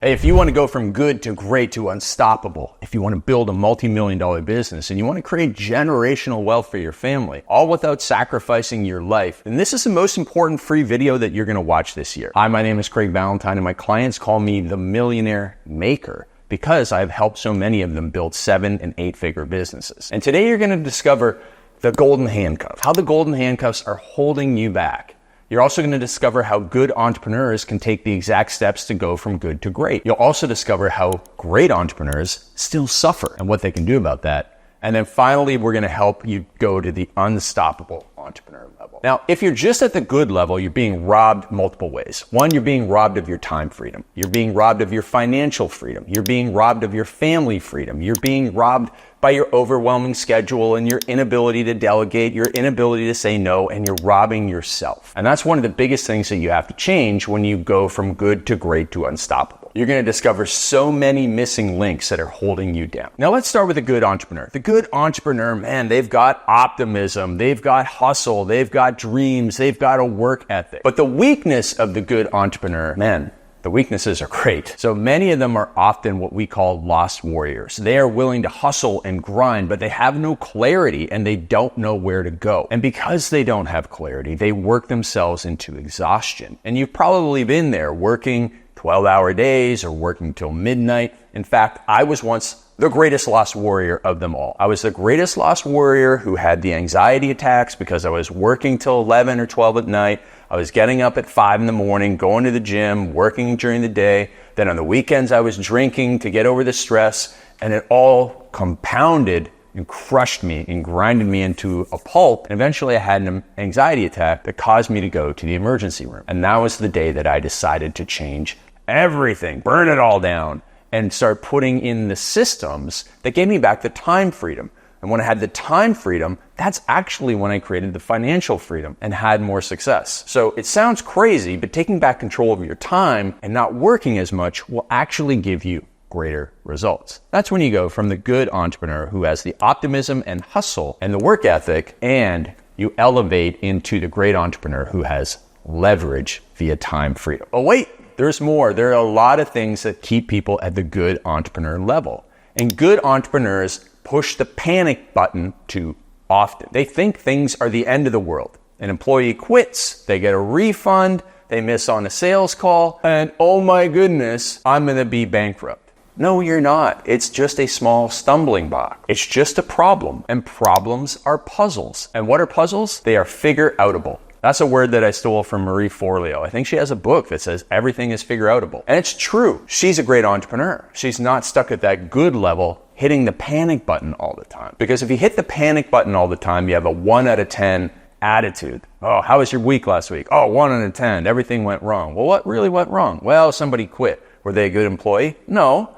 Hey, if you want to go from good to great to unstoppable, if you want to build a multi-million-dollar business and you want to create generational wealth for your family, all without sacrificing your life, then this is the most important free video that you're going to watch this year. Hi, my name is Craig Valentine and my clients call me the Millionaire Maker because I've helped so many of them build 7- and 8-figure businesses. And today you're going to discover the golden handcuffs, how the golden handcuffs are holding you back. You're also going to discover how good entrepreneurs can take the exact steps to go from good to great. You'll also discover how great entrepreneurs still suffer and what they can do about that. And then finally, we're going to help you go to the unstoppable entrepreneur level. Now, if you're just at the good level, you're being robbed multiple ways. One, you're being robbed of your time freedom. You're being robbed of your financial freedom. You're being robbed of your family freedom. You're being robbed by your overwhelming schedule and your inability to delegate, your inability to say no, and you're robbing yourself. And that's one of the biggest things that you have to change when you go from good to great to unstoppable. You're going to discover so many missing links that are holding you down. Now let's start with a good entrepreneur. The good entrepreneur, man, they've got optimism, they've got hustle, they've got dreams, they've got a work ethic. But the weakness of the good entrepreneur, man, the weaknesses are great. So many of them are often what we call lost warriors. They are willing to hustle and grind, but they have no clarity and they don't know where to go. And because they don't have clarity, they work themselves into exhaustion. And you've probably been there working 12-hour days or working till midnight. In fact, I was once the greatest lost warrior of them all. I was the greatest lost warrior who had the anxiety attacks because I was working till 11 or 12 at night. I was getting up at 5 in the morning, going to the gym, working during the day. Then on the weekends, I was drinking to get over the stress, and it all compounded and crushed me and grinded me into a pulp. And eventually I had an anxiety attack that caused me to go to the emergency room. And that was the day that I decided to change everything, burn it all down, and start putting in the systems that gave me back the time freedom. And when I had the time freedom, that's actually when I created the financial freedom and had more success. So it sounds crazy, but taking back control of your time and not working as much will actually give you greater results. That's when you go from the good entrepreneur who has the optimism and hustle and the work ethic, and you elevate into the great entrepreneur who has leverage via time freedom. Oh wait, there's more. There are a lot of things that keep people at the good entrepreneur level. And good entrepreneurs push the panic button too often. They think things are the end of the world. An employee quits, they get a refund, they miss on a sales call, and oh my goodness, I'm going to be bankrupt. No, you're not. It's just a small stumbling block. It's just a problem. And problems are puzzles. And what are puzzles? They are figure-outable. That's a word that I stole from Marie Forleo. I think she has a book that says everything is figure-outable. And it's true. She's a great entrepreneur. She's not stuck at that good level hitting the panic button all the time. Because if you hit the panic button all the time, you have a 1 out of 10 attitude. Oh, how was your week last week? Oh, 1 out of 10. Everything went wrong. Well, what really went wrong? Well, somebody quit. Were they a good employee? No.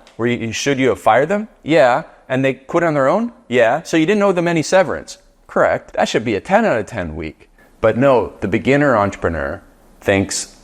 Should you have fired them? Yeah. And they quit on their own? Yeah. So you didn't owe them any severance? Correct. That should be a 10 out of 10 week. But no, the beginner entrepreneur thinks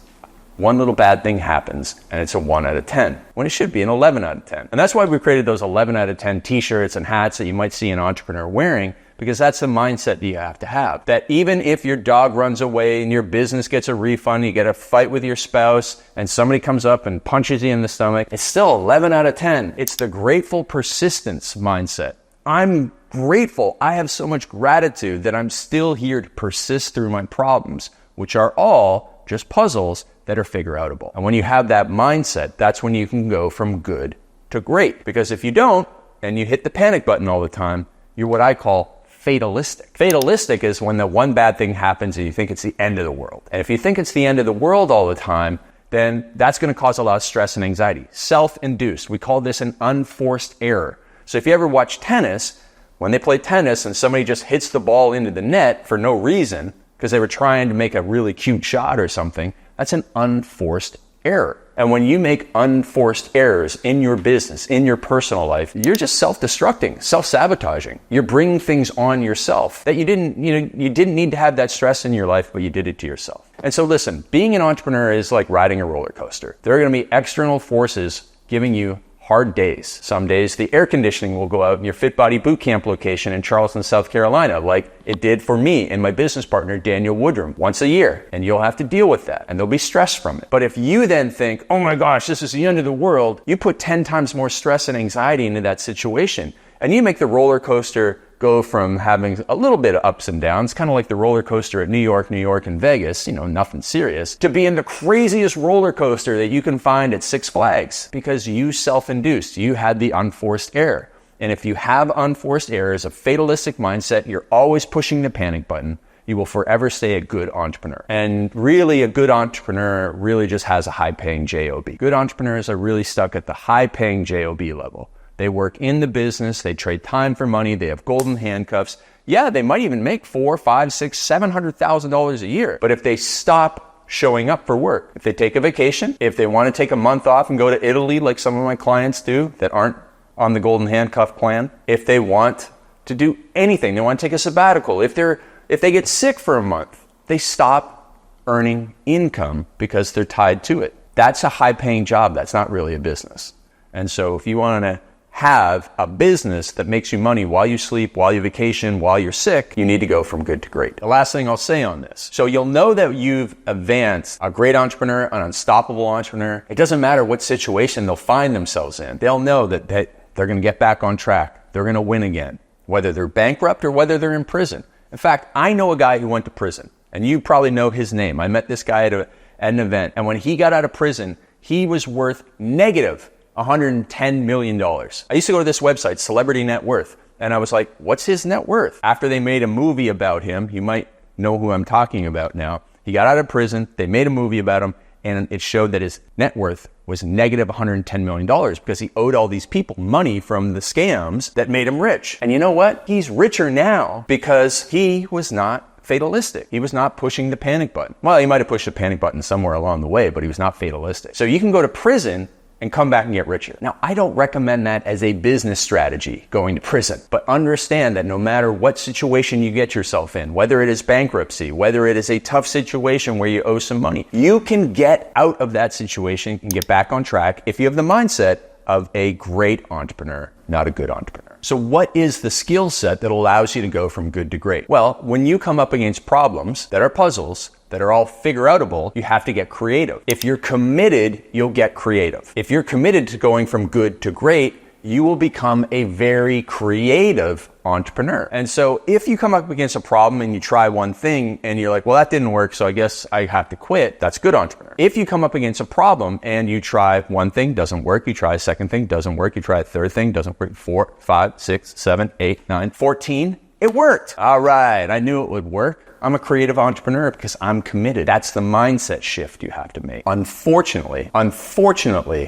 one little bad thing happens and it's a 1 out of 10, when it should be an 11 out of 10. And that's why we created those 11 out of 10 t-shirts and hats that you might see an entrepreneur wearing, because that's the mindset that you have to have. That even if your dog runs away and your business gets a refund, you get a fight with your spouse and somebody comes up and punches you in the stomach, it's still 11 out of 10. It's the grateful persistence mindset. I'm grateful. I have so much gratitude that I'm still here to persist through my problems, which are all just puzzles that are figure-outable. And when you have that mindset, that's when you can go from good to great. Because if you don't, and you hit the panic button all the time, you're what I call fatalistic. Fatalistic is when the one bad thing happens and you think it's the end of the world. And if you think it's the end of the world all the time, then that's going to cause a lot of stress and anxiety. Self-induced. We call this an unforced error. So if you ever watch tennis, when they play tennis and somebody just hits the ball into the net for no reason, because they were trying to make a really cute shot or something, that's an unforced error. And when you make unforced errors in your business, in your personal life, you're just self-destructing, self-sabotaging. You're bringing things on yourself that you didn't need to have that stress in your life, but you did it to yourself. And so listen, being an entrepreneur is like riding a roller coaster. There are going to be external forces giving you hard days. Some days the air conditioning will go out in your Fit Body Bootcamp location in Charleston, South Carolina, like it did for me and my business partner, Daniel Woodrum, once a year. And you'll have to deal with that and there'll be stress from it. But if you then think, oh my gosh, this is the end of the world, you put 10 times more stress and anxiety into that situation and you make the roller coaster go from having a little bit of ups and downs, kind of like the roller coaster at New York, and Vegas, nothing serious, to being the craziest roller coaster that you can find at Six Flags because you self-induced, you had the unforced error. And if you have unforced errors, a fatalistic mindset, you're always pushing the panic button, you will forever stay a good entrepreneur. And really, a good entrepreneur really just has a high-paying job. Good entrepreneurs are really stuck at the high-paying job level. They work in the business, they trade time for money, they have golden handcuffs. Yeah, they might even make $400,000, $500,000, $600,000, $700,000 a year. But if they stop showing up for work, if they take a vacation, if they want to take a month off and go to Italy like some of my clients do that aren't on the golden handcuff plan, if they want to do anything, they want to take a sabbatical, if they get sick for a month, they stop earning income because they're tied to it. That's a high-paying job. That's not really a business. And so if you want to have a business that makes you money while you sleep, while you vacation, while you're sick, you need to go from good to great. The last thing I'll say on this. So you'll know that you've advanced a great entrepreneur, an unstoppable entrepreneur. It doesn't matter what situation they'll find themselves in. They'll know that they're going to get back on track. They're going to win again, whether they're bankrupt or whether they're in prison. In fact, I know a guy who went to prison, and you probably know his name. I met this guy at an event, and when he got out of prison, he was worth negative $110 million. I used to go to this website, Celebrity Net Worth, and I was like, what's his net worth? After they made a movie about him, you might know who I'm talking about now. He got out of prison, they made a movie about him, and it showed that his net worth was negative $110 million because he owed all these people money from the scams that made him rich. And you know what? He's richer now because he was not fatalistic. He was not pushing the panic button. Well, he might have pushed the panic button somewhere along the way, but he was not fatalistic. So you can go to prison and come back and get richer. Now, I don't recommend that as a business strategy, going to prison, but understand that no matter what situation you get yourself in, whether it is bankruptcy, whether it is a tough situation where you owe some money, you can get out of that situation and get back on track if you have the mindset of a great entrepreneur, not a good entrepreneur. So what is the skill set that allows you to go from good to great? Well, when you come up against problems that are puzzles, that are all figure-outable, you have to get creative. If you're committed, you'll get creative. If you're committed to going from good to great, you will become a very creative entrepreneur. And so if you come up against a problem and you try one thing and you're like, well, that didn't work, so I guess I have to quit, that's good entrepreneur. If you come up against a problem and you try one thing, doesn't work, you try a second thing, doesn't work, you try a third thing, doesn't work, 4, 5, 6, 7, 8, 9, 14, it worked. All right, I knew it would work. I'm a creative entrepreneur because I'm committed. That's the mindset shift you have to make. Unfortunately,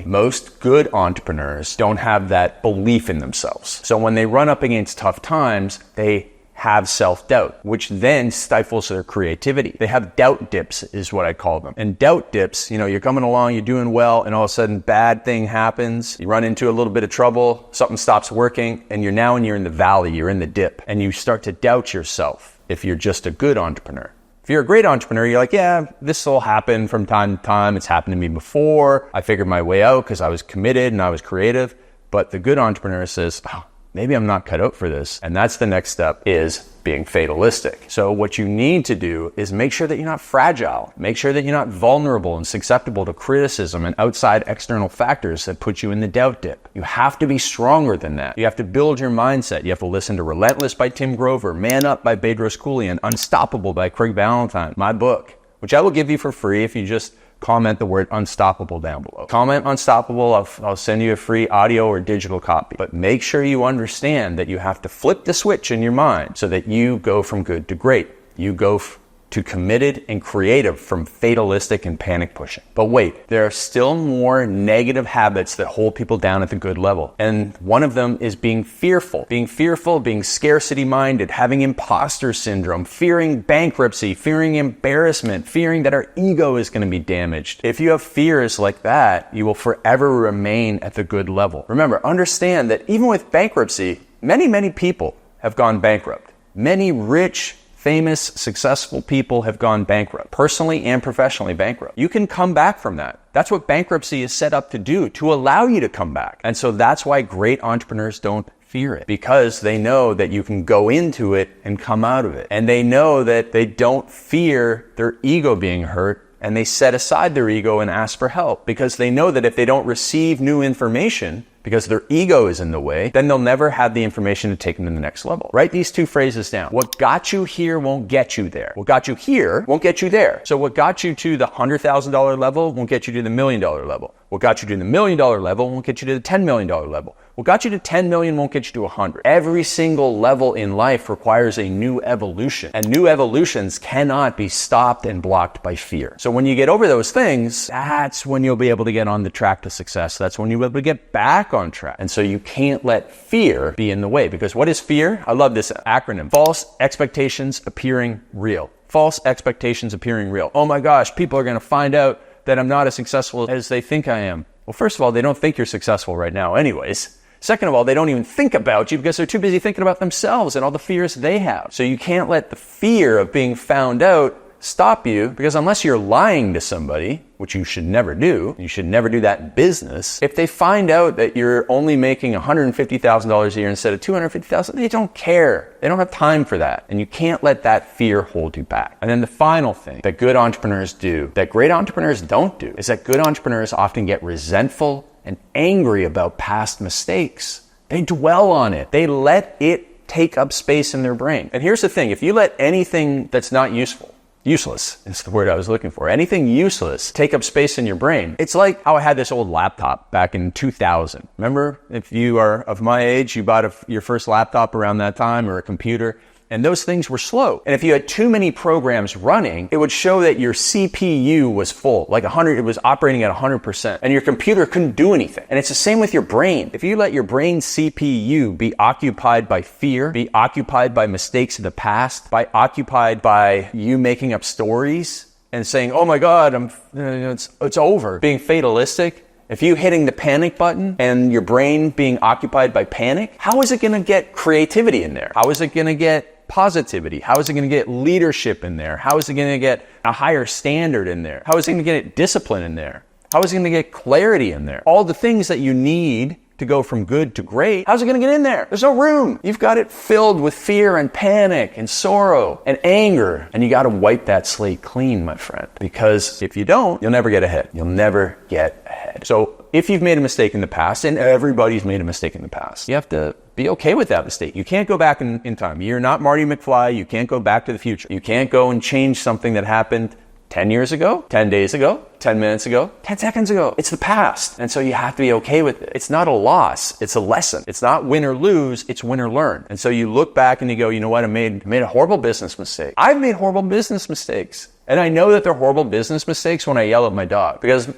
most good entrepreneurs don't have that belief in themselves. So when they run up against tough times, they have self-doubt, which then stifles their creativity. They have doubt dips is what I call them. And doubt dips, you're coming along, you're doing well, and all of a sudden bad thing happens. You run into a little bit of trouble, something stops working, and you're in the valley, you're in the dip, and you start to doubt yourself. If you're just a good entrepreneur. If you're a great entrepreneur, you're like, yeah, this will happen from time to time. It's happened to me before. I figured my way out because I was committed and I was creative. But the good entrepreneur says, maybe I'm not cut out for this. And that's the next step, is being fatalistic. So what you need to do is make sure that you're not fragile. Make sure that you're not vulnerable and susceptible to criticism and outside external factors that put you in the doubt dip. You have to be stronger than that. You have to build your mindset. You have to listen to Relentless by Tim Grover, Man Up by Bedros Keuilian, Unstoppable by Craig Ballantyne, my book, which I will give you for free if you just comment the word unstoppable down below. Comment unstoppable, I'll send you a free audio or digital copy. But make sure you understand that you have to flip the switch in your mind so that you go from good to great. You go to committed and creative from fatalistic and panic pushing. But wait, there are still more negative habits that hold people down at the good level. And one of them is being fearful, being scarcity minded, having imposter syndrome, fearing bankruptcy, fearing embarrassment, fearing that our ego is going to be damaged. If you have fears like that, you will forever remain at the good level. Remember, understand that even with bankruptcy, many people have gone bankrupt. Many rich, famous, successful people have gone bankrupt, personally and professionally bankrupt. You can come back from that. That's what bankruptcy is set up to do, to allow you to come back. And so that's why great entrepreneurs don't fear it, because they know that you can go into it and come out of it. And they know that they don't fear their ego being hurt, and they set aside their ego and ask for help, because they know that if they don't receive new information, because their ego is in the way, then they'll never have the information to take them to the next level. Write these two phrases down. What got you here won't get you there. What got you here won't get you there. So what got you to the $100,000 level won't get you to the $1 million level. What got you to the $1 million level won't get you to the $10 million level. What got you to 10 million won't get you to 100. Every single level in life requires a new evolution, and new evolutions cannot be stopped and blocked by fear. So when you get over those things, that's when you'll be able to get on the track to success. That's when you'll be able to get back on track. And so you can't let fear be in the way, because what is fear? I love this acronym. False expectations appearing real. False expectations appearing real. Oh my gosh, people are going to find out that I'm not as successful as they think I am. Well, first of all, they don't think you're successful right now anyways. Second of all, they don't even think about you because they're too busy thinking about themselves and all the fears they have. So you can't let the fear of being found out stop you, because unless you're lying to somebody, which you should never do, you should never do that in business. If they find out that you're only making $150,000 a year instead of $250,000, they don't care. They don't have time for that. And you can't let that fear hold you back. And then the final thing that good entrepreneurs do, that great entrepreneurs don't do, is that good entrepreneurs often get resentful and angry about past mistakes. They dwell on it. They let it take up space in their brain. And here's the thing, if you let anything that's not useless is the word I was looking for, anything useless take up space in your brain, it's like how I had this old laptop back in 2000. Remember, if you are of my age, you bought your first laptop around that time, or a computer. And those things were slow. And if you had too many programs running, it would show that your CPU was full, like 100, it was operating at 100%, and your computer couldn't do anything. And it's the same with your brain. If you let your brain CPU be occupied by fear, be occupied by mistakes of the past, by occupied by you making up stories and saying, oh my God, it's over, being fatalistic, if you hitting the panic button and your brain being occupied by panic, how is it going to get creativity in there? How is it going to get positivity? How is it going to get leadership in there? How is it going to get a higher standard in there? How is it going to get discipline in there? How is it going to get clarity in there? All the things that you need to go from good to great, how's it going to get in there? There's no room. You've got it filled with fear and panic and sorrow and anger, and you got to wipe that slate clean, my friend, because if you don't, you'll never get ahead. You'll never get ahead. So if you've made a mistake in the past, and everybody's made a mistake in the past, you have to be okay with that mistake. You can't go back in time. You're not Marty McFly. You can't go back to the future. You can't go and change something that happened 10 years ago, 10 days ago, 10 minutes ago, 10 seconds ago. It's the past. And so you have to be okay with it. It's not a loss. It's a lesson. It's not win or lose. It's win or learn. And so you look back and you go, you know what? I made a horrible business mistake. I've made horrible business mistakes. And I know that they're horrible business mistakes when I yell at my dog, because,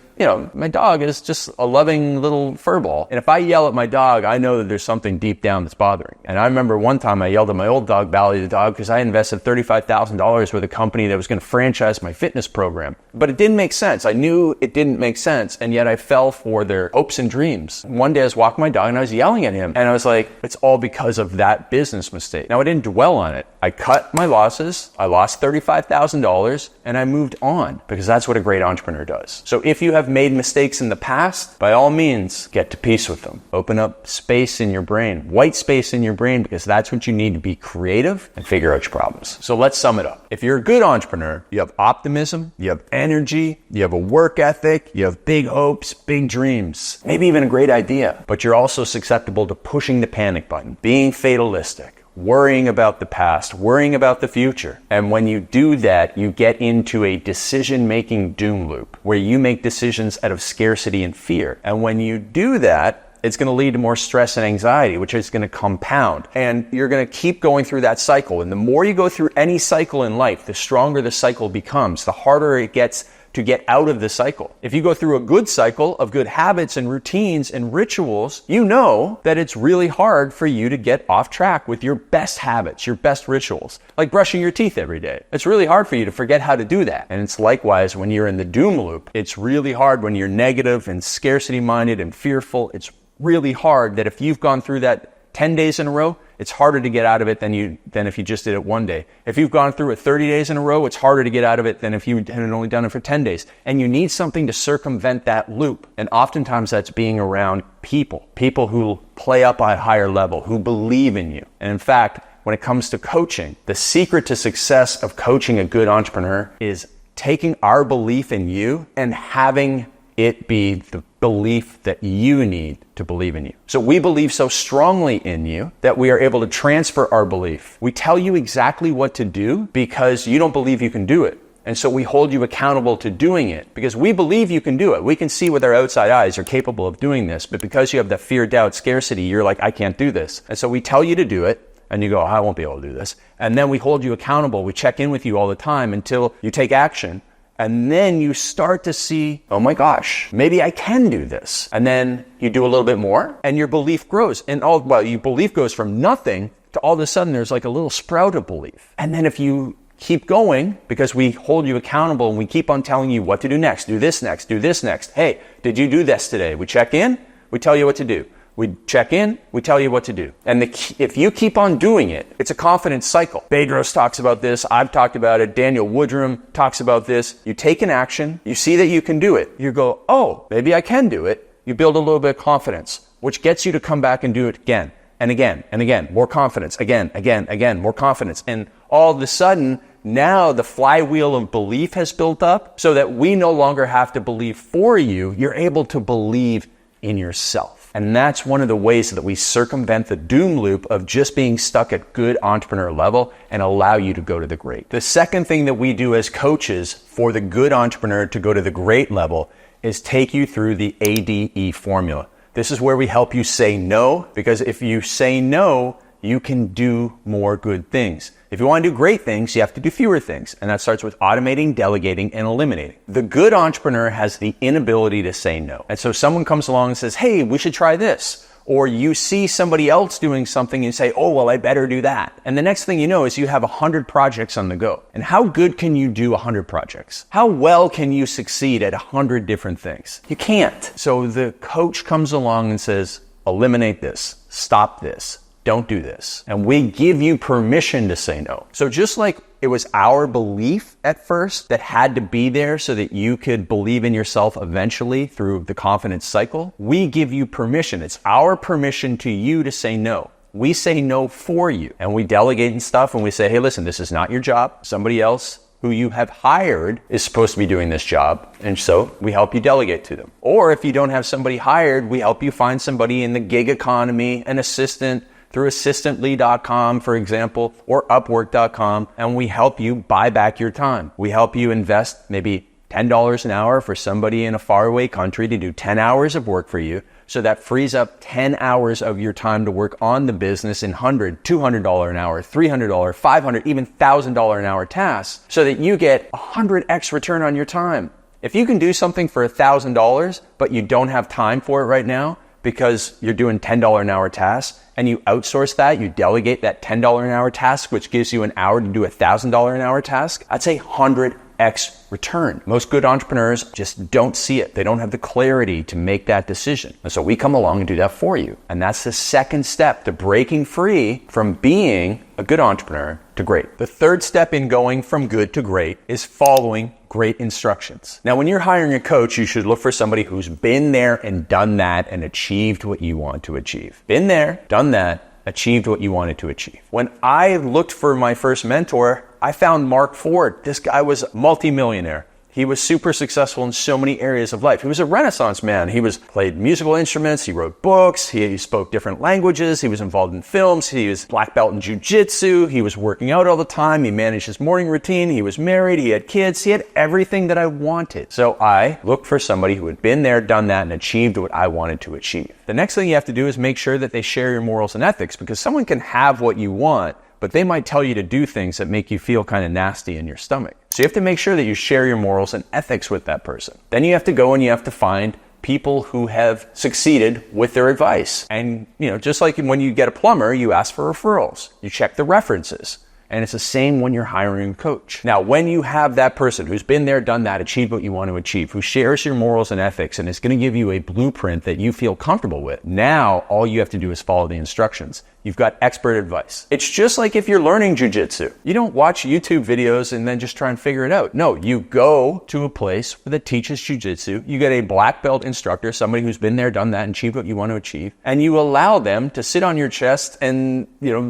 my dog is just a loving little furball. And if I yell at my dog, I know that there's something deep down that's bothering. And I remember one time I yelled at my old dog, Bally the dog, because I invested $35,000 with a company that was going to franchise my fitness program. But it didn't make sense. I knew it didn't make sense. And yet I fell for their hopes and dreams. One day I was walking my dog and I was yelling at him. And I was like, it's all because of that business mistake. Now I didn't dwell on it. I cut my losses. I lost $35,000 and I moved on, because that's what a great entrepreneur does. So if you have made mistakes in the past, by all means, get to peace with them. Open up space in your brain, white space in your brain, because that's what you need to be creative and figure out your problems. So let's sum it up. If you're a good entrepreneur, you have optimism, you have energy, you have a work ethic, you have big hopes, big dreams, maybe even a great idea, but you're also susceptible to pushing the panic button, being fatalistic, worrying about the past, worrying about the future. And when you do that, you get into a decision-making doom loop where you make decisions out of scarcity and fear. And when you do that, it's going to lead to more stress and anxiety, which is going to compound. And you're going to keep going through that cycle. And the more you go through any cycle in life, the stronger the cycle becomes, the harder it gets to get out of the cycle. If you go through a good cycle of good habits and routines and rituals, you know that it's really hard for you to get off track with your best habits, your best rituals, like brushing your teeth every day. It's really hard for you to forget how to do that. And it's likewise when you're in the doom loop. It's really hard when you're negative and scarcity minded and fearful. It's really hard that if you've gone through that 10 days in a row, it's harder to get out of it than if you just did it one day. If you've gone through it 30 days in a row, it's harder to get out of it than if you had only done it for 10 days. And you need something to circumvent that loop. And oftentimes that's being around people who play up at a higher level, who believe in you. And in fact, when it comes to coaching, the secret to success of coaching a good entrepreneur is taking our belief in you and having it be the belief that you need to believe in you. So we believe so strongly in you that we are able to transfer our belief. We tell you exactly what to do because you don't believe you can do it. And so we hold you accountable to doing it because we believe you can do it. We can see with our outside eyes you're capable of doing this, but because you have the fear, doubt, scarcity, you're like, I can't do this. And so we tell you to do it. And you go, I won't be able to do this. And then we hold you accountable. We check in with you all the time until you take action. And then you start to see, oh my gosh, maybe I can do this. And then you do a little bit more and your belief grows. And your belief goes from nothing to all of a sudden there's like a little sprout of belief. And then if you keep going, because we hold you accountable and we keep on telling you what to do next, do this next, do this next. Hey, did you do this today? We check in, we tell you what to do. We check in, we tell you what to do. And if you keep on doing it, it's a confidence cycle. Bedros talks about this. I've talked about it. Daniel Woodrum talks about this. You take an action. You see that you can do it. You go, oh, maybe I can do it. You build a little bit of confidence, which gets you to come back and do it again and again and again. More confidence. Again, more confidence. And all of a sudden, now the flywheel of belief has built up so that we no longer have to believe for you. You're able to believe in yourself. And that's one of the ways that we circumvent the doom loop of just being stuck at good entrepreneur level and allow you to go to the great. The second thing that we do as coaches for the good entrepreneur to go to the great level is take you through the ADE formula. This is where we help you say no, because if you say no, you can do more good things. If you want to do great things, you have to do fewer things. And that starts with automating, delegating, and eliminating. The good entrepreneur has the inability to say no. And so someone comes along and says, hey, we should try this. Or you see somebody else doing something and you say, oh, well, I better do that. And the next thing you know is you have 100 projects on the go. And how good can you do 100 projects? How well can you succeed at 100 different things? You can't. So the coach comes along and says, eliminate this, stop this. Don't do this. And we give you permission to say no. So just like it was our belief at first that had to be there so that you could believe in yourself eventually through the confidence cycle, we give you permission. It's our permission to you to say no. We say no for you. And we delegate and stuff and we say, hey, listen, this is not your job. Somebody else who you have hired is supposed to be doing this job. And so we help you delegate to them. Or if you don't have somebody hired, we help you find somebody in the gig economy, an assistant, through assistantly.com, for example, or upwork.com, and we help you buy back your time. We help you invest maybe $10 an hour for somebody in a faraway country to do 10 hours of work for you. So that frees up 10 hours of your time to work on the business in $100, $200 an hour, $300, $500, even $1,000 an hour tasks so that you get 100x return on your time. If you can do something for $1,000, but you don't have time for it right now, because you're doing $10 an hour tasks and you outsource that, you delegate that $10 an hour task, which gives you an hour to do $1,000 an hour task, I'd say 100x return. Most good entrepreneurs just don't see it. They don't have the clarity to make that decision. And so we come along and do that for you. And that's the second step to breaking free from being a good entrepreneur to great. The third step in going from good to great is following great instructions. Now, when you're hiring a coach, you should look for somebody who's been there and done that and achieved what you want to achieve. Been there, done that, achieved what you wanted to achieve. When I looked for my first mentor, I found Mark Ford. This guy was a multimillionaire. He was super successful in so many areas of life. He was a Renaissance man. He played musical instruments. He wrote books. He spoke different languages. He was involved in films. He was black belt in jiu-jitsu. He was working out all the time. He managed his morning routine. He was married. He had kids. He had everything that I wanted. So I looked for somebody who had been there, done that, and achieved what I wanted to achieve. The next thing you have to do is make sure that they share your morals and ethics, because someone can have what you want, but they might tell you to do things that make you feel kind of nasty in your stomach. So you have to make sure that you share your morals and ethics with that person. Then you have to go and you have to find people who have succeeded with their advice. And, just like when you get a plumber, you ask for referrals. You check the references. And it's the same when you're hiring a coach. Now, when you have that person who's been there, done that, achieved what you want to achieve, who shares your morals and ethics and is going to give you a blueprint that you feel comfortable with, now all you have to do is follow the instructions. You've got expert advice. It's just like if you're learning jujitsu. You don't watch YouTube videos and then just try and figure it out. No, you go to a place that teaches jujitsu. You get a black belt instructor, somebody who's been there, done that, and achieved what you want to achieve. And you allow them to sit on your chest and,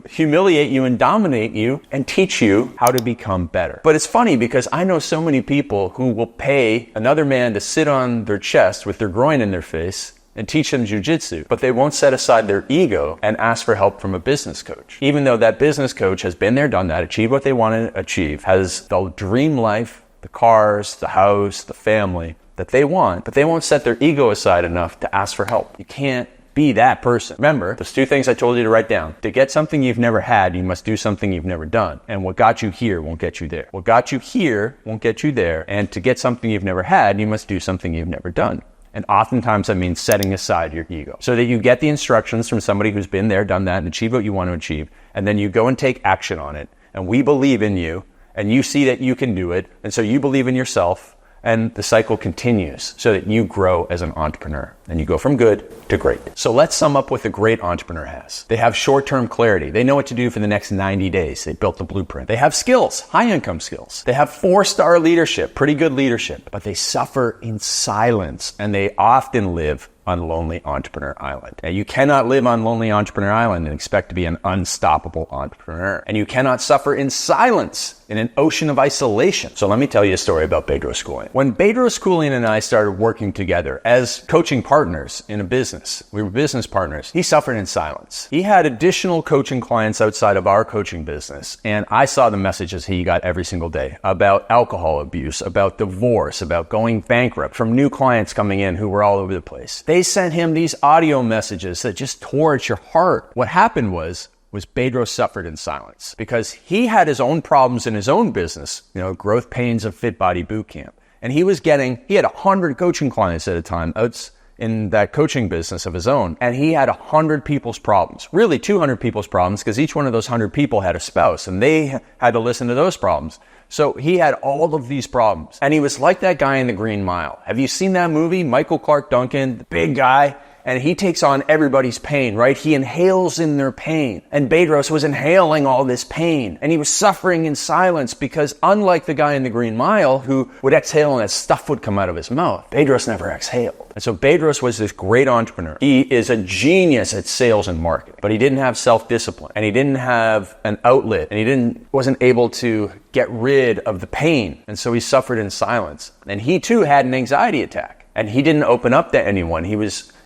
humiliate you and dominate you and teach you how to become better. But it's funny because I know so many people who will pay another man to sit on their chest with their groin in their face and teach them jujitsu, but they won't set aside their ego and ask for help from a business coach. Even though that business coach has been there, done that, achieved what they want to achieve, has the dream life, the cars, the house, the family that they want, but they won't set their ego aside enough to ask for help. You can't be that person. Remember, those 2 things I told you to write down. To get something you've never had, you must do something you've never done. And what got you here won't get you there. What got you here won't get you there. And to get something you've never had, you must do something you've never done. And oftentimes that means setting aside your ego so that you get the instructions from somebody who's been there, done that, and achieved what you want to achieve. And then you go and take action on it. And we believe in you, and you see that you can do it. And so you believe in yourself, and the cycle continues so that you grow as an entrepreneur and you go from good to great. So let's sum up what the great entrepreneur has. They have short-term clarity. They know what to do for the next 90 days. They built the blueprint. They have skills, high-income skills. They have 4-star leadership, pretty good leadership, but they suffer in silence and they often live on Lonely Entrepreneur Island. Now, you cannot live on Lonely Entrepreneur Island and expect to be an unstoppable entrepreneur. And you cannot suffer in silence in an ocean of isolation. So let me tell you a story about Bedros Keuilian. When Bedros Keuilian and I started working together as coaching partners in a business, we were business partners, he suffered in silence. He had additional coaching clients outside of our coaching business, and I saw the messages he got every single day about alcohol abuse, about divorce, about going bankrupt, from new clients coming in who were all over the place. They sent him these audio messages that just tore at your heart. What happened was Bedros suffered in silence because he had his own problems in his own business, growth pains of Fit Body Bootcamp. And he had 100 coaching clients at a time out in that coaching business of his own. And he had 100 people's problems, really 200 people's problems, because each one of those 100 people had a spouse and they had to listen to those problems. So he had all of these problems. And he was like that guy in The Green Mile. Have you seen that movie? Michael Clark Duncan, the big guy. And he takes on everybody's pain, right? He inhales in their pain. And Bedros was inhaling all this pain. And he was suffering in silence because unlike the guy in The Green Mile who would exhale and that stuff would come out of his mouth, Bedros never exhaled. And so Bedros was this great entrepreneur. He is a genius at sales and marketing, but he didn't have self-discipline and he didn't have an outlet and he wasn't able to get rid of the pain. And so he suffered in silence. And he too had an anxiety attack and he didn't open up to anyone.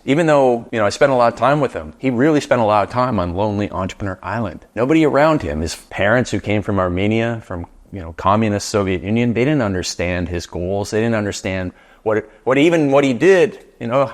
Even though, I spent a lot of time with him, he really spent a lot of time on Lonely Entrepreneur Island. Nobody around him, his parents who came from Armenia, from, communist Soviet Union, they didn't understand his goals. They didn't understand what he did.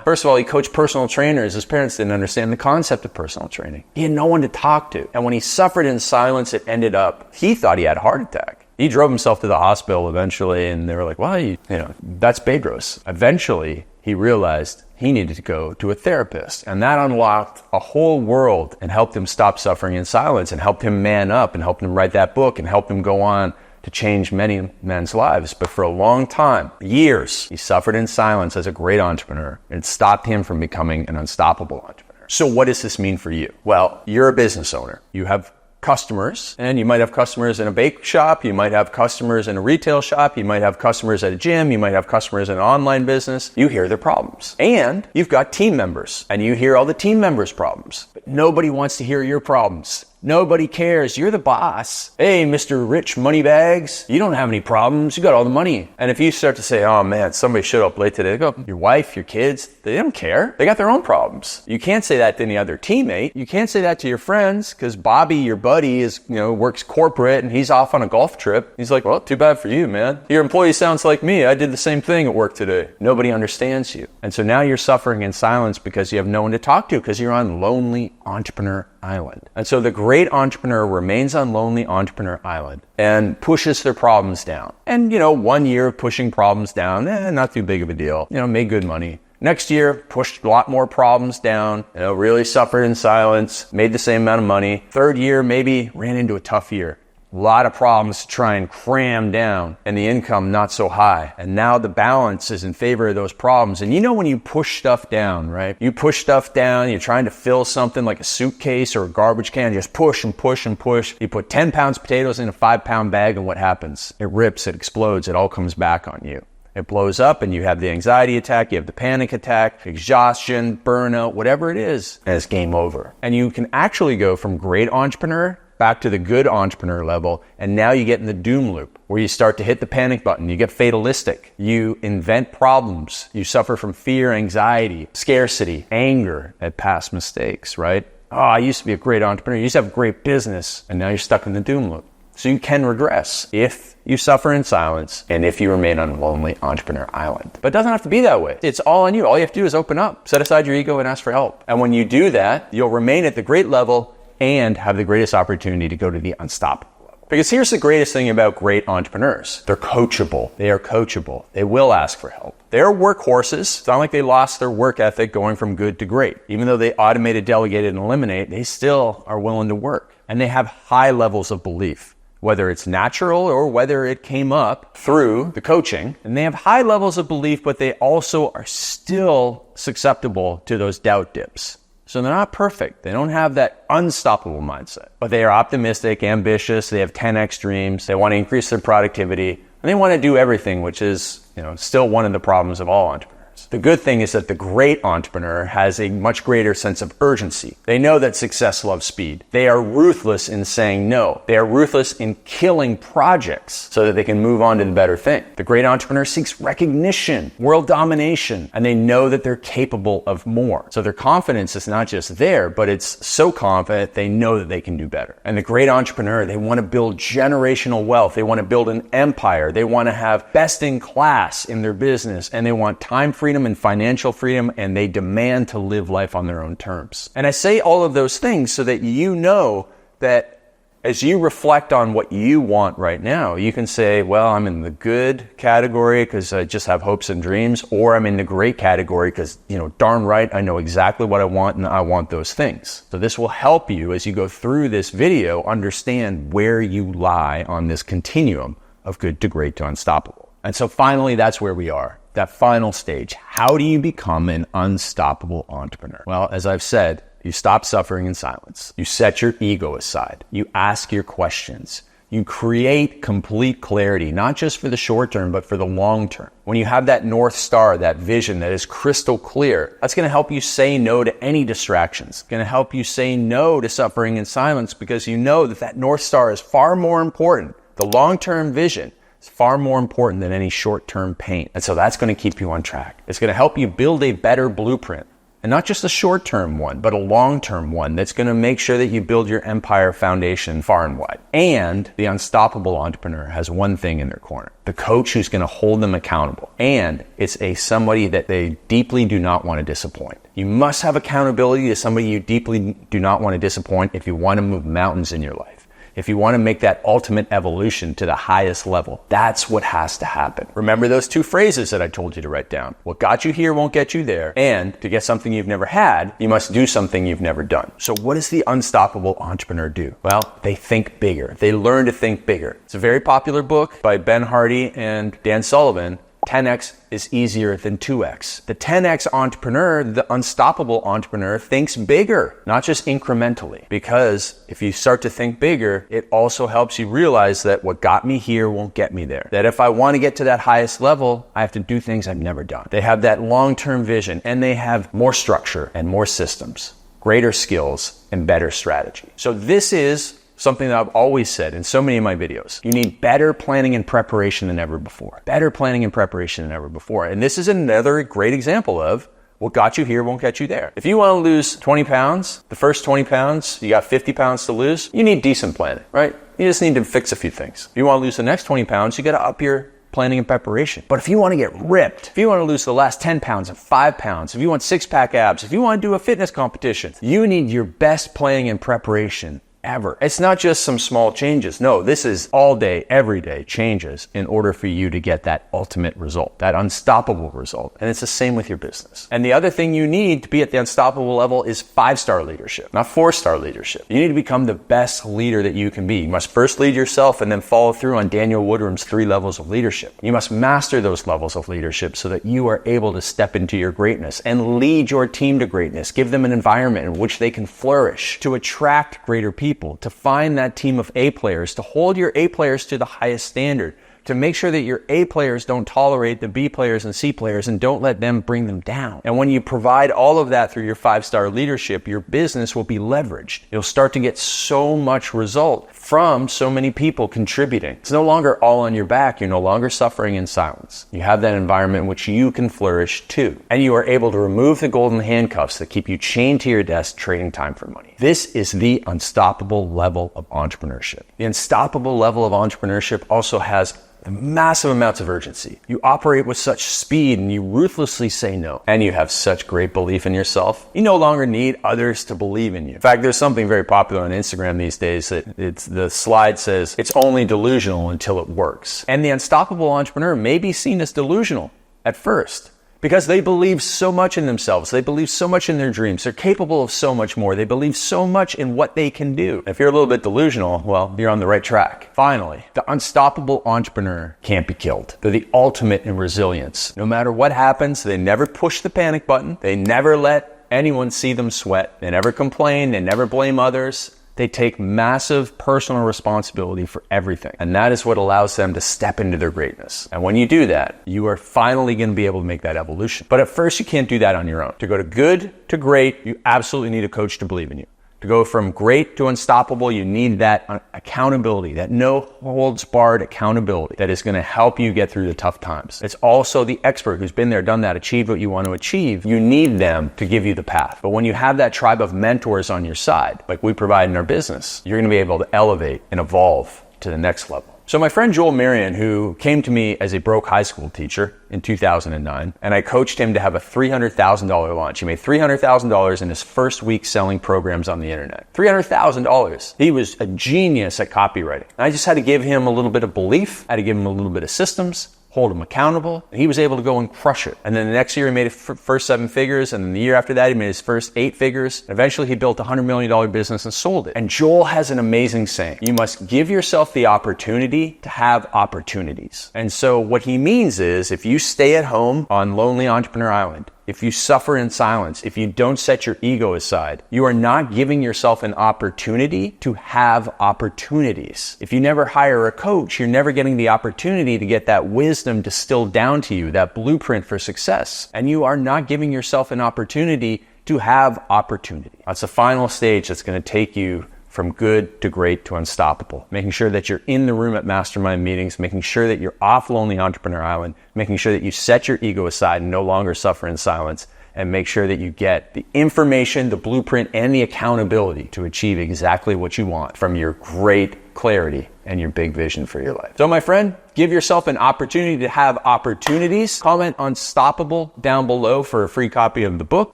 First of all, he coached personal trainers. His parents didn't understand the concept of personal training. He had no one to talk to. And when he suffered in silence, it ended up, he thought he had a heart attack. He drove himself to the hospital eventually, and they were like, well, that's Bedros. Eventually, he realized he needed to go to a therapist. And that unlocked a whole world and helped him stop suffering in silence and helped him man up and helped him write that book and helped him go on to change many men's lives. But for a long time, years, he suffered in silence as a great entrepreneur and it stopped him from becoming an unstoppable entrepreneur. So what does this mean for you? Well, you're a business owner. You have customers, and you might have customers in a bake shop, you might have customers in a retail shop, you might have customers at a gym, you might have customers in an online business. You hear their problems. And you've got team members, and you hear all the team members' problems. But nobody wants to hear your problems. Nobody cares. You're the boss. Hey, Mr. Rich Moneybags, you don't have any problems. You got all the money. And if you start to say, oh man, somebody showed up late today, they go, your wife, your kids, they don't care. They got their own problems. You can't say that to any other teammate. You can't say that to your friends because Bobby, your buddy, works corporate and he's off on a golf trip. He's like, well, too bad for you, man. Your employee sounds like me. I did the same thing at work today. Nobody understands you. And so now you're suffering in silence because you have no one to talk to because you're on Lonely Entrepreneur Island. And so the great entrepreneur remains on Lonely Entrepreneur Island and pushes their problems down. And, 1 year of pushing problems down, not too big of a deal. Made good money. Next year, pushed a lot more problems down, really suffered in silence, made the same amount of money. Third year, maybe ran into a tough year. A lot of problems to try and cram down, and the income not so high. And now the balance is in favor of those problems. And you know when you push stuff down, right? You push stuff down, you're trying to fill something like a suitcase or a garbage can, you just push and push and push. You put 10 pounds of potatoes in a 5-pound bag, and what happens? It rips, it explodes, it all comes back on you. It blows up and you have the anxiety attack, you have the panic attack, exhaustion, burnout, whatever it is, and it's game over. And you can actually go from great entrepreneur back to the good entrepreneur level, and now you get in the doom loop where you start to hit the panic button, you get fatalistic, you invent problems, you suffer from fear, anxiety, scarcity, anger at past mistakes, right? Oh, I used to be a great entrepreneur, I used to have a great business, and now you're stuck in the doom loop. So you can regress if you suffer in silence and if you remain on a lonely entrepreneur island. But it doesn't have to be that way. It's all on you. All you have to do is open up, set aside your ego and ask for help. And when you do that, you'll remain at the great level and have the greatest opportunity to go to the unstoppable level. Because here's the greatest thing about great entrepreneurs. They're coachable. They are coachable. They will ask for help. They're workhorses. It's not like they lost their work ethic going from good to great. Even though they automated, delegated, and eliminate, they still are willing to work. And they have high levels of belief, whether it's natural or whether it came up through the coaching. And they have high levels of belief, but they also are still susceptible to those doubt dips. So they're not perfect. They don't have that unstoppable mindset, but they are optimistic, ambitious. They have 10x dreams. They want to increase their productivity, and they want to do everything, which is, still one of the problems of all entrepreneurs. The good thing is that the great entrepreneur has a much greater sense of urgency. They know that success loves speed. They are ruthless in saying no. They are ruthless in killing projects so that they can move on to the better thing. The great entrepreneur seeks recognition, world domination, and they know that they're capable of more. So their confidence is not just there, but it's so confident they know that they can do better. And the great entrepreneur, they want to build generational wealth. They want to build an empire. They want to have best in class in their business, and they want time freedom and financial freedom, and they demand to live life on their own terms. And I say all of those things so that you know that as you reflect on what you want right now, you can say, well, I'm in the good category because I just have hopes and dreams, or I'm in the great category because, darn right, I know exactly what I want and I want those things. So this will help you as you go through this video understand where you lie on this continuum of good to great to unstoppable. And so finally, that's where we are. That final stage. How do you become an unstoppable entrepreneur? Well, as I've said, you stop suffering in silence. You set your ego aside. You ask your questions. You create complete clarity, not just for the short term, but for the long term. When you have that North Star, that vision that is crystal clear, that's going to help you say no to any distractions. It's going to help you say no to suffering in silence because you know that North Star is far more important. The long-term vision is far more important than any short-term pain. And so that's going to keep you on track. It's going to help you build a better blueprint. And not just a short-term one, but a long-term one that's going to make sure that you build your empire foundation far and wide. And the unstoppable entrepreneur has one thing in their corner: the coach who's going to hold them accountable. And it's somebody that they deeply do not want to disappoint. You must have accountability to somebody you deeply do not want to disappoint if you want to move mountains in your life. If you want to make that ultimate evolution to the highest level, that's what has to happen. Remember those two phrases that I told you to write down. What got you here won't get you there. And to get something you've never had, you must do something you've never done. So what does the unstoppable entrepreneur do? Well, they think bigger. They learn to think bigger. It's a very popular book by Ben Hardy and Dan Sullivan. 10x is easier than 2x. The 10x entrepreneur, the unstoppable entrepreneur, thinks bigger, not just incrementally. Because if you start to think bigger, it also helps you realize that what got me here won't get me there. That if I want to get to that highest level, I have to do things I've never done. They have that long-term vision, and they have more structure and more systems, greater skills, and better strategy. So this is something that I've always said in so many of my videos. You need better planning and preparation than ever before. Better planning and preparation than ever before. And this is another great example of what got you here won't get you there. If you want to lose 20 pounds, the first 20 pounds, you got 50 pounds to lose, you need decent planning, right? You just need to fix a few things. If you want to lose the next 20 pounds, you got to up your planning and preparation. But if you want to get ripped, if you want to lose the last 10 pounds and 5 pounds, if you want 6-pack abs, if you want to do a fitness competition, you need your best planning and preparation ever. It's not just some small changes. No, this is all day, every day changes in order for you to get that ultimate result, that unstoppable result. And it's the same with your business. And the other thing you need to be at the unstoppable level is 5-star leadership, not 4-star leadership. You need to become the best leader that you can be. You must first lead yourself and then follow through on Daniel Woodrum's 3 levels of leadership. You must master those levels of leadership so that you are able to step into your greatness and lead your team to greatness. Give them an environment in which they can flourish, to attract greater people, to find that team of A players, to hold your A players to the highest standard, to make sure that your A players don't tolerate the B players and C players and don't let them bring them down. And when you provide all of that through your 5-star leadership, your business will be leveraged. You'll start to get so much result from so many people contributing. It's no longer all on your back. You're no longer suffering in silence. You have that environment in which you can flourish too. And you are able to remove the golden handcuffs that keep you chained to your desk trading time for money. This is the unstoppable level of entrepreneurship. The unstoppable level of entrepreneurship also has massive amounts of urgency. You operate with such speed and you ruthlessly say no. And you have such great belief in yourself. You no longer need others to believe in you. In fact, there's something very popular on Instagram these days that the slide says, it's only delusional until it works. And the unstoppable entrepreneur may be seen as delusional at first, because they believe so much in themselves. They believe so much in their dreams. They're capable of so much more. They believe so much in what they can do. If you're a little bit delusional, well, you're on the right track. Finally, the unstoppable entrepreneur can't be killed. They're the ultimate in resilience. No matter what happens, they never push the panic button. They never let anyone see them sweat. They never complain. They never blame others. They take massive personal responsibility for everything. And that is what allows them to step into their greatness. And when you do that, you are finally going to be able to make that evolution. But at first, you can't do that on your own. To go to good to great, you absolutely need a coach to believe in you. To go from great to unstoppable, you need that accountability, that no holds barred accountability that is going to help you get through the tough times. It's also the expert who's been there, done that, achieved what you want to achieve. You need them to give you the path. But when you have that tribe of mentors on your side, like we provide in our business, you're going to be able to elevate and evolve to the next level. So my friend Joel Marion, who came to me as a broke high school teacher in 2009, and I coached him to have a $300,000 launch. He made $300,000 in his first week selling programs on the internet. $300,000. He was a genius at copywriting. And I just had to give him a little bit of belief. I had to give him a little bit of systems, hold him accountable, and he was able to go and crush it. And then the next year he made his first 7 figures, and then the year after that he made his first 8 figures. And eventually he built a $100 million business and sold it. And Joel has an amazing saying: you must give yourself the opportunity to have opportunities. And so what he means is, if you stay at home on Lonely Entrepreneur Island, if you suffer in silence, if you don't set your ego aside, you are not giving yourself an opportunity to have opportunities. If you never hire a coach, you're never getting the opportunity to get that wisdom distilled down to you, that blueprint for success. And you are not giving yourself an opportunity to have opportunity. That's the final stage that's going to take you from good to great to unstoppable. Making sure that you're in the room at mastermind meetings, making sure that you're off Lonely Entrepreneur Island, making sure that you set your ego aside and no longer suffer in silence, and make sure that you get the information, the blueprint, and the accountability to achieve exactly what you want from your great clarity and your big vision for your life. So my friend, give yourself an opportunity to have opportunities. Comment unstoppable down below for a free copy of the book.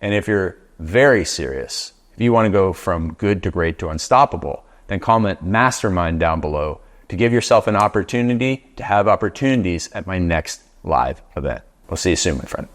And if you're very serious, if you want to go from good to great to unstoppable, then comment mastermind down below to give yourself an opportunity to have opportunities at my next live event. We'll see you soon, my friend.